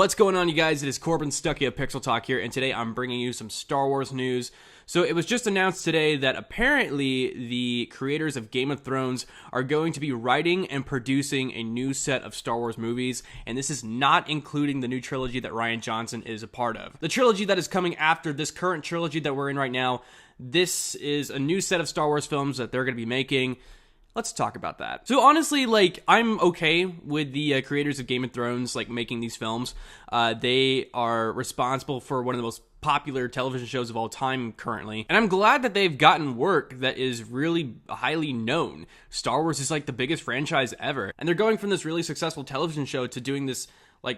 What's going on, you guys? It is Corbin Stuckey of Pixel Talk here, and today I'm bringing you some Star Wars news. So it was just announced today that apparently the creators of Game of Thrones are going to be writing and producing a new set of Star Wars movies, and this is not including the new trilogy that Rian Johnson is a part of. The trilogy that is coming after this current trilogy that we're in right now, this is a new set of Star Wars films that they're going to be making. Let's talk about that. So honestly, I'm okay with the creators of Game of Thrones, making these films. They are responsible for one of the most popular television shows of all time currently. And I'm glad that they've gotten work that is really highly known. Star Wars is the biggest franchise ever. And they're going from this really successful television show to doing this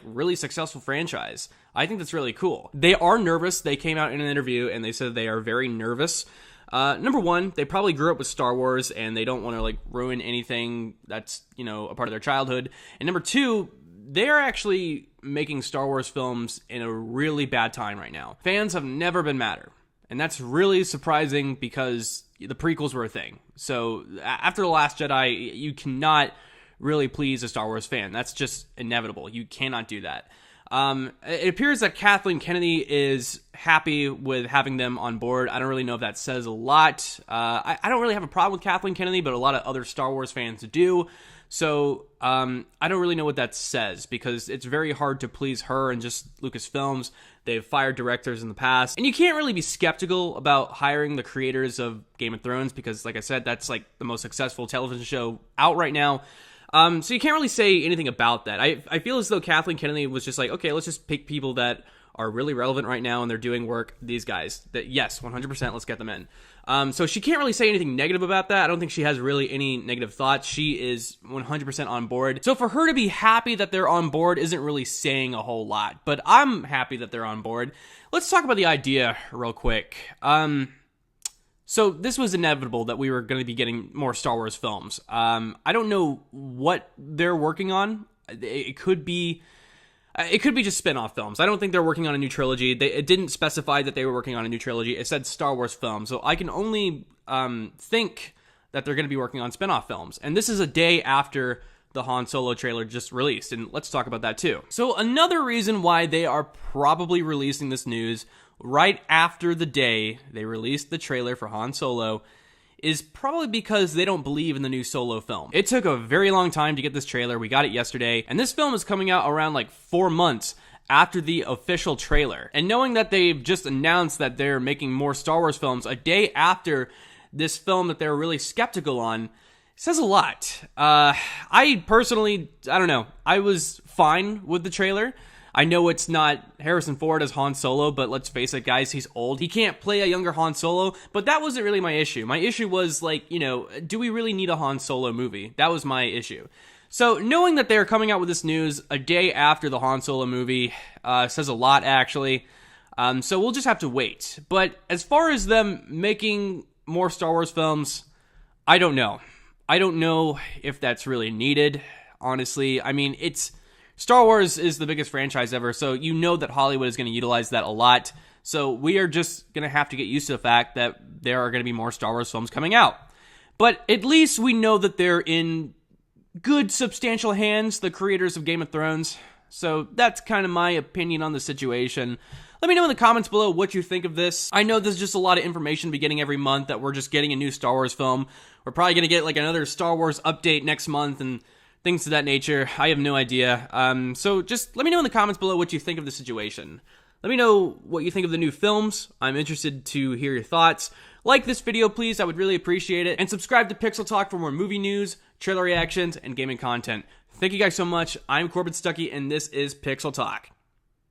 really successful franchise. I think that's really cool. They are nervous. They came out in an interview and they said they are very nervous. Number one, they probably grew up with Star Wars and they don't want to ruin anything that's, a part of their childhood. And number two, they are actually making Star Wars films in a really bad time right now. Fans have never been madder. And that's really surprising because the prequels were a thing. So after The Last Jedi, you cannot really please a Star Wars fan. That's just inevitable. You cannot do that. It appears that Kathleen Kennedy is happy with having them on board. I don't really know if that says a lot. I don't really have a problem with Kathleen Kennedy, but a lot of other Star Wars fans do. So I don't really know what that says because it's very hard to please her and just Lucasfilms. They've fired directors in the past. And you can't really be skeptical about hiring the creators of Game of Thrones because, like I said, that's the most successful television show out right now. So you can't really say anything about that. I feel as though Kathleen Kennedy was just okay, let's just pick people that are really relevant right now and they're doing work. These guys, that yes, 100%, let's get them in. So she can't really say anything negative about that. I don't think she has really any negative thoughts. She is 100% on board. So for her to be happy that they're on board isn't really saying a whole lot, but I'm happy that they're on board. Let's talk about the idea real quick. So this was inevitable that we were going to be getting more Star Wars films. I don't know what they're working on. It could be just spin-off films. I don't think they're working on a new trilogy. It didn't specify that they were working on a new trilogy. It said Star Wars films. So I can only think that they're going to be working on spin-off films. And this is a day after the Han Solo trailer just released. And let's talk about that too. So another reason why they are probably releasing this news right after the day they released the trailer for Han Solo is probably because they don't believe in the new Solo film. It took a very long time to get this trailer. We got it yesterday, and this film is coming out around 4 months after the official trailer. And knowing that they've just announced that they're making more Star Wars films a day after this film that they're really skeptical on says a lot. I personally, I don't know. I was fine with the trailer. I know it's not Harrison Ford as Han Solo, but let's face it, guys, he's old. He can't play a younger Han Solo, but that wasn't really my issue. My issue was, do we really need a Han Solo movie? That was my issue. So knowing that they're coming out with this news a day after the Han Solo movie says a lot, actually. So we'll just have to wait. But as far as them making more Star Wars films, I don't know. I don't know if that's really needed, honestly. I mean, Star Wars is the biggest franchise ever, so you know that Hollywood is going to utilize that a lot. So we are just going to have to get used to the fact that there are going to be more Star Wars films coming out. But at least we know that they're in good, substantial hands, the creators of Game of Thrones. So that's kind of my opinion on the situation. Let me know in the comments below what you think of this. I know there's just a lot of information to be getting every month that we're just getting a new Star Wars film. We're probably going to get another Star Wars update next month and things of that nature. I have no idea. So just let me know in the comments below what you think of the situation. Let me know what you think of the new films. I'm interested to hear your thoughts. Like this video, please. I would really appreciate it. And subscribe to Pixel Talk for more movie news, trailer reactions, and gaming content. Thank you guys so much. I'm Corbin Stuckey, and this is Pixel Talk.